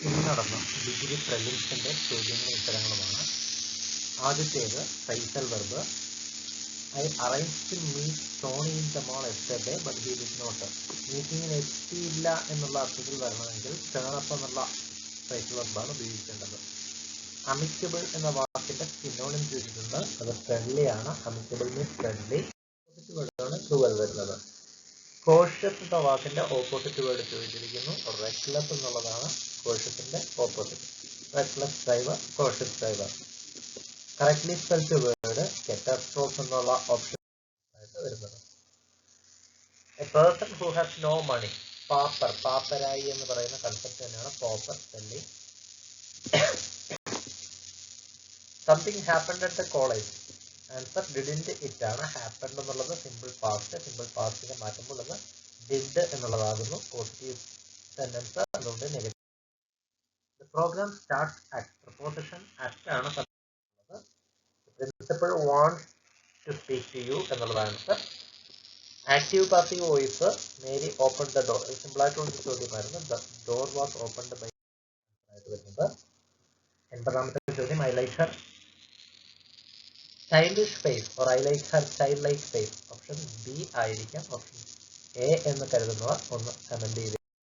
ഇന്ന് നടന്ന ഡിഗ്രി പ്രിലിംസിന്റെ ചോദ്യങ്ങളും ഉത്തരങ്ങളുമാണ്. ആദ്യത്തേത് phrasal verb. I arrange to meet Tony in the mall yesterday but he did not. മീറ്റിങ്ങിന് എത്തിയില്ല എന്നുള്ള അർത്ഥത്തിൽ വരണമെങ്കിൽ ടേൺ അപ്പ് എന്നുള്ള ഫ്രൈസൽ വെർബാണ് ഉപയോഗിക്കേണ്ടത്. അമിക്കബിൾ എന്ന വാക്കിന്റെ സിനോണിം ചോദിച്ചിട്ടുണ്ട്. അത് ഫ്രണ്ട്ലി ആണ്. Amicable means friendly. ഓപ്പോസിറ്റ് വേർഡാണ് ക്രൂവൽ വരുന്നത്. കോഷ്യസ് എന്ന വാക്കിന്റെ ഓപ്പോസിറ്റ് വേർഡ് ചോദിച്ചിരിക്കുന്നു. റെക്ലെസ് എന്നുള്ളതാണ് കോഷ്യസിന്റെ opposite. Reckless driver, cautious driver. Correctly spelled word catastrophe എന്നുള്ള ഓപ്ഷൻ ആയിട്ട് വരുന്നത്. A person who has no money. Pauper, പാപ്പരായി എന്ന് പറയുന്ന കൺസെപ്റ്റ് തന്നെയാണ് pauper spelling. Something happened at the college. Answer didn't it ആണ്. ഹാപ്പൻഡ് എന്നുള്ളത് സിമ്പിൾ പാസ്റ്റ്. സിമ്പിൾ പാസ്റ്റിനെ മാറ്റുമ്പോൾ അത് ഡിഡ് എന്നുള്ളതാകുന്നു. പോസിറ്റീവ് സെന്റൻസ്, അതുകൊണ്ട് negative. The program starts at. Preposition at ആണ്. Principal wants to speak to you എന്നുള്ളതാണ് answer. Active passive voice. Mary open the door. Simple ആയിട്ടുള്ള ചോദ്യമായിരുന്നു. The door was opened by ആയിട്ട് വരുന്നത്. 80ാമത്തെ ചോദ്യം, I like Har childish face or I like her child like face. Option B ആയിരിക്കാം. Option A എന്ന് കരുതുന്നവർ ഒന്ന് കമന്റ് ചെയ്ത്